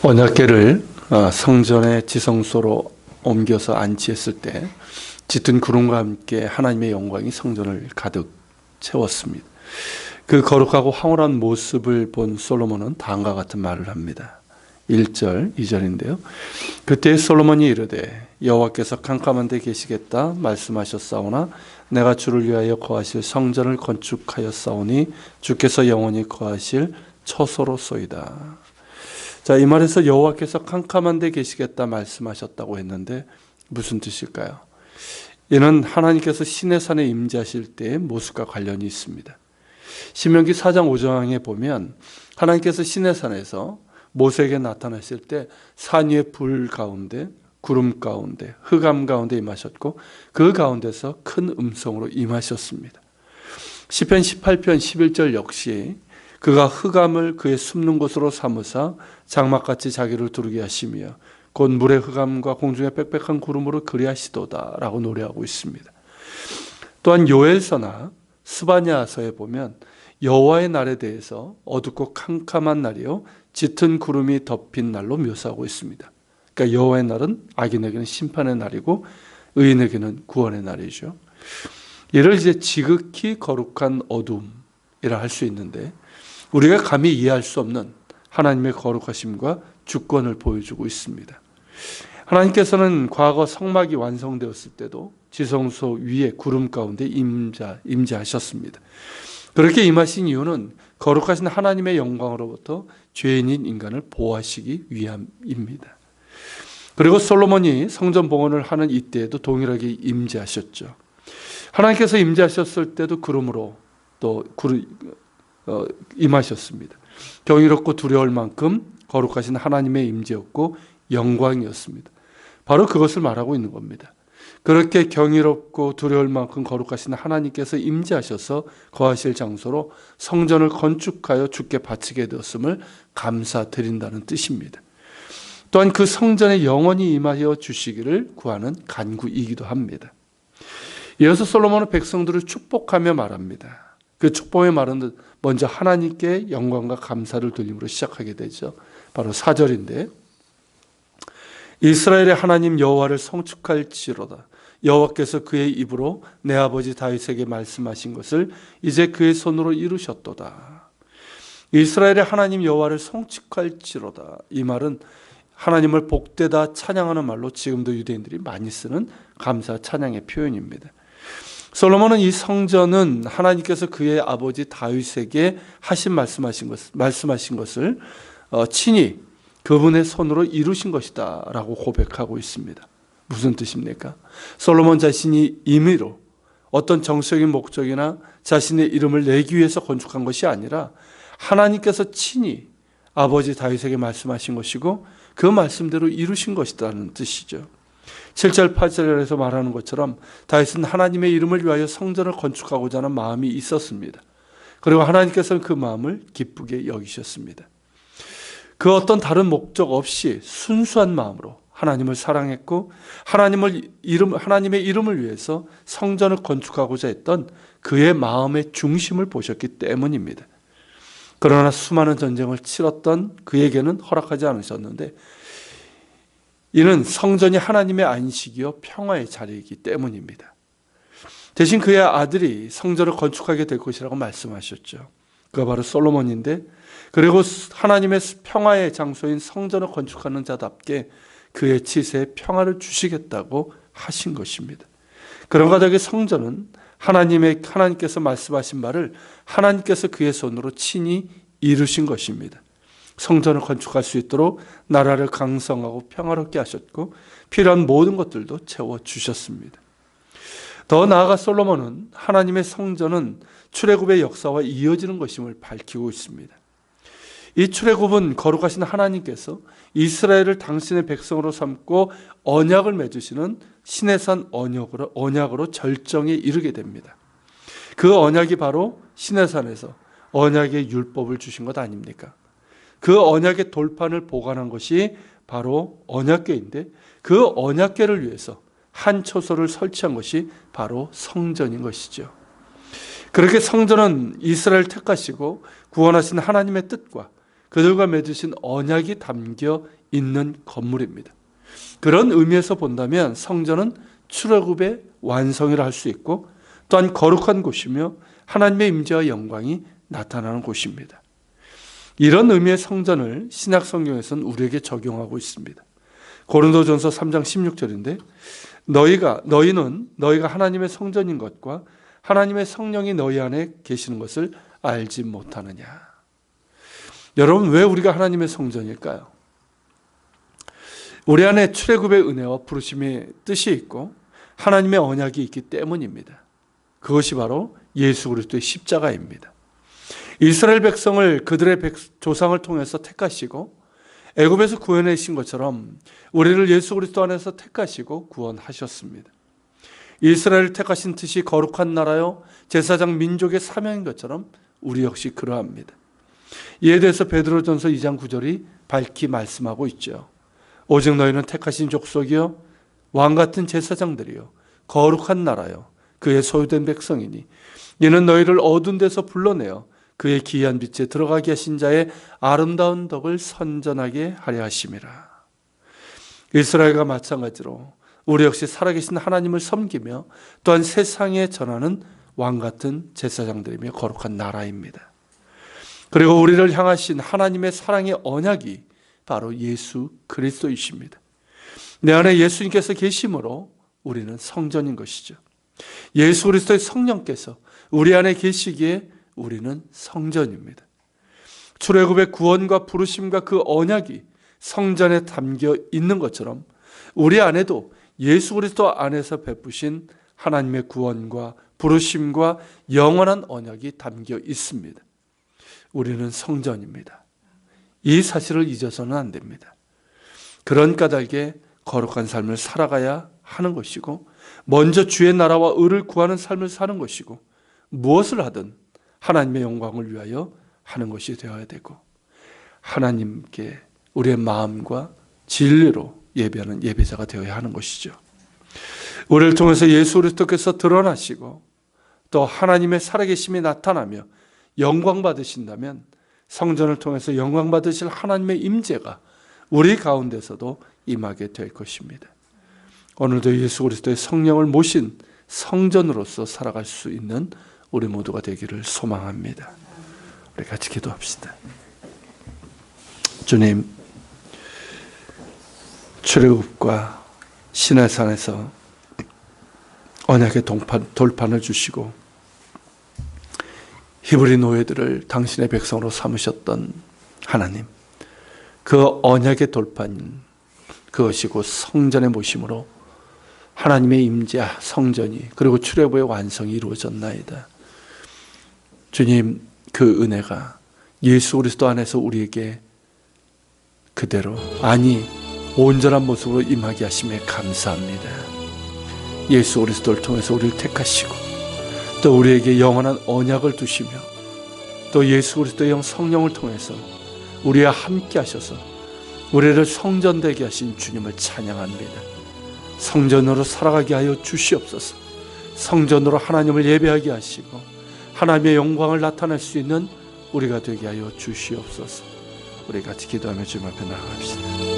언약궤를 성전의 지성소로 옮겨서 안치했을 때 짙은 구름과 함께 하나님의 영광이 성전을 가득 채웠습니다. 그 거룩하고 황홀한 모습을 본 솔로몬은 다음과 같은 말을 합니다. 1절, 2절인데요. 그때 솔로몬이 이르되 여호와께서 캄캄한 데 계시겠다 말씀하셨사오나 내가 주를 위하여 거하실 성전을 건축하였사오니 주께서 영원히 거하실 처소로소이다. 자, 이 말에서 여호와께서 캄캄한 데 계시겠다 말씀하셨다고 했는데 무슨 뜻일까요? 이는 하나님께서 시내산에 임재하실 때의 모습과 관련이 있습니다. 신명기 4장 5장에 보면 하나님께서 시내산에서 모세에게 나타나실 때 산 위에 불 가운데, 구름 가운데, 흑암 가운데 임하셨고 그 가운데서 큰 음성으로 임하셨습니다. 시편 18편 11절 역시 그가 흑암을 그의 숨는 곳으로 삼으사 장막같이 자기를 두르게 하시며 곧 물의 흑암과 공중의 빽빽한 구름으로 그리하시도다 라고 노래하고 있습니다. 또한 요엘서나 스바냐서에 보면 여호와의 날에 대해서 어둡고 캄캄한 날이요 짙은 구름이 덮인 날로 묘사하고 있습니다. 그러니까 여호와의 날은 악인에게는 심판의 날이고 의인에게는 구원의 날이죠. 이를 이제 지극히 거룩한 어둠이라 할 수 있는데 우리가 감히 이해할 수 없는 하나님의 거룩하심과 주권을 보여주고 있습니다. 하나님께서는 과거 성막이 완성되었을 때도 지성소 위에 구름 가운데 임재하셨습니다. 그렇게 임하신 이유는 거룩하신 하나님의 영광으로부터 죄인인 인간을 보호하시기 위함입니다. 그리고 솔로몬이 성전 봉헌을 하는 이때에도 동일하게 임재하셨죠. 하나님께서 임재하셨을 때도 구름으로 또 임하셨습니다. 경이롭고 두려울 만큼 거룩하신 하나님의 임재였고 영광이었습니다. 바로 그것을 말하고 있는 겁니다. 그렇게 경이롭고 두려울 만큼 거룩하신 하나님께서 임재하셔서 거하실 장소로 성전을 건축하여 주께 바치게 되었음을 감사드린다는 뜻입니다. 또한 그 성전에 영원히 임하여 주시기를 구하는 간구이기도 합니다. 이어서 솔로몬은 백성들을 축복하며 말합니다. 그 축복의 말은 먼저 하나님께 영광과 감사를 돌림으로 시작하게 되죠. 바로 4절인데 이스라엘의 하나님 여호와를 성축할지로다. 여호와께서 그의 입으로 내 아버지 다윗에게 말씀하신 것을 이제 그의 손으로 이루셨도다. 이스라엘의 하나님 여호와를 성축할지로다. 이 말은 하나님을 복되다 찬양하는 말로 지금도 유대인들이 많이 쓰는 감사 찬양의 표현입니다. 솔로몬은 이 성전은 하나님께서 그의 아버지 다윗에게 말씀하신 것을 친히 그분의 손으로 이루신 것이다 라고 고백하고 있습니다. 무슨 뜻입니까? 솔로몬 자신이 임의로 어떤 정치적인 목적이나 자신의 이름을 내기 위해서 건축한 것이 아니라 하나님께서 친히 아버지 다윗에게 말씀하신 것이고 그 말씀대로 이루신 것이라는 뜻이죠. 7절 8절에서 말하는 것처럼 다윗은 하나님의 이름을 위하여 성전을 건축하고자 하는 마음이 있었습니다. 그리고 하나님께서는 그 마음을 기쁘게 여기셨습니다. 그 어떤 다른 목적 없이 순수한 마음으로 하나님을 사랑했고 하나님의 이름을 위해서 성전을 건축하고자 했던 그의 마음의 중심을 보셨기 때문입니다. 그러나 수많은 전쟁을 치렀던 그에게는 허락하지 않으셨는데 이는 성전이 하나님의 안식이요 평화의 자리이기 때문입니다. 대신 그의 아들이 성전을 건축하게 될 것이라고 말씀하셨죠. 그가 바로 솔로몬인데 그리고 하나님의 평화의 장소인 성전을 건축하는 자답게 그의 치세에 평화를 주시겠다고 하신 것입니다. 그런 가닥의 성전은 하나님께서 말씀하신 바를 하나님께서 그의 손으로 친히 이루신 것입니다. 성전을 건축할 수 있도록 나라를 강성하고 평화롭게 하셨고 필요한 모든 것들도 채워주셨습니다. 더 나아가 솔로몬은 하나님의 성전은 출애굽의 역사와 이어지는 것임을 밝히고 있습니다. 이 출애굽은 거룩하신 하나님께서 이스라엘을 당신의 백성으로 삼고 언약을 맺으시는 시내산 언약으로 절정에 이르게 됩니다. 그 언약이 바로 시내산에서 언약의 율법을 주신 것 아닙니까? 그 언약의 돌판을 보관한 것이 바로 언약궤인데 그 언약궤를 위해서 한 초소를 설치한 것이 바로 성전인 것이죠. 그렇게 성전은 이스라엘 택하시고 구원하신 하나님의 뜻과 그들과 맺으신 언약이 담겨 있는 건물입니다. 그런 의미에서 본다면 성전은 출애굽의 완성이라 할 수 있고 또한 거룩한 곳이며 하나님의 임재와 영광이 나타나는 곳입니다. 이런 의미의 성전을 신약 성경에서는 우리에게 적용하고 있습니다. 고린도전서 3장 16절인데 너희가 하나님의 성전인 것과 하나님의 성령이 너희 안에 계시는 것을 알지 못하느냐. 여러분, 왜 우리가 하나님의 성전일까요? 우리 안에 출애굽의 은혜와 부르심의 뜻이 있고 하나님의 언약이 있기 때문입니다. 그것이 바로 예수 그리스도의 십자가입니다. 이스라엘 백성을 그들의 조상을 통해서 택하시고 애굽에서 구원하신 것처럼 우리를 예수 그리스도 안에서 택하시고 구원하셨습니다. 이스라엘을 택하신 뜻이 거룩한 나라요 제사장 민족의 사명인 것처럼 우리 역시 그러합니다. 이에 대해서 베드로전서 2장 9절이 밝히 말씀하고 있죠. 오직 너희는 택하신 족속이요 왕같은 제사장들이요 거룩한 나라요 그의 소유된 백성이니 이는 너희를 어두운 데서 불러내어 그의 기이한 빛에 들어가게 하신 자의 아름다운 덕을 선전하게 하려 하심이라. 이스라엘과 마찬가지로 우리 역시 살아계신 하나님을 섬기며 또한 세상에 전하는 왕같은 제사장들이며 거룩한 나라입니다. 그리고 우리를 향하신 하나님의 사랑의 언약이 바로 예수 그리스도이십니다. 내 안에 예수님께서 계심으로 우리는 성전인 것이죠. 예수 그리스도의 성령께서 우리 안에 계시기에 우리는 성전입니다. 출애굽의 구원과 부르심과 그 언약이 성전에 담겨 있는 것처럼 우리 안에도 예수 그리스도 안에서 베푸신 하나님의 구원과 부르심과 영원한 언약이 담겨 있습니다. 우리는 성전입니다. 이 사실을 잊어서는 안 됩니다. 그런 까닭에 거룩한 삶을 살아가야 하는 것이고 먼저 주의 나라와 의를 구하는 삶을 사는 것이고 무엇을 하든 하나님의 영광을 위하여 하는 것이 되어야 되고 하나님께 우리의 마음과 진리로 예배하는 예배자가 되어야 하는 것이죠. 우리를 통해서 예수 그리스도께서 드러나시고 또 하나님의 살아계심이 나타나며 영광 받으신다면 성전을 통해서 영광 받으실 하나님의 임재가 우리 가운데서도 임하게 될 것입니다. 오늘도 예수 그리스도의 성령을 모신 성전으로서 살아갈 수 있는 우리 모두가 되기를 소망합니다. 우리 같이 기도합시다. 주님, 출애굽과 시내산에서 언약의 돌판을 주시고 히브리 노예들을 당신의 백성으로 삼으셨던 하나님, 그 언약의 돌판, 그것이 곧 성전의 모심으로 하나님의 임재, 성전이 그리고 출애굽의 완성이 이루어졌나이다. 주님, 그 은혜가 예수 그리스도 안에서 우리에게 그대로 온전한 모습으로 임하게 하심에 감사합니다. 예수 그리스도를 통해서 우리를 택하시고 또 우리에게 영원한 언약을 두시며 또 예수 그리스도의 영 성령을 통해서 우리와 함께 하셔서 우리를 성전되게 하신 주님을 찬양합니다. 성전으로 살아가게 하여 주시옵소서. 성전으로 하나님을 예배하게 하시고 하나님의 영광을 나타낼 수 있는 우리가 되게 하여 주시옵소서. 우리 같이 기도하며 주님 앞에 나아갑시다.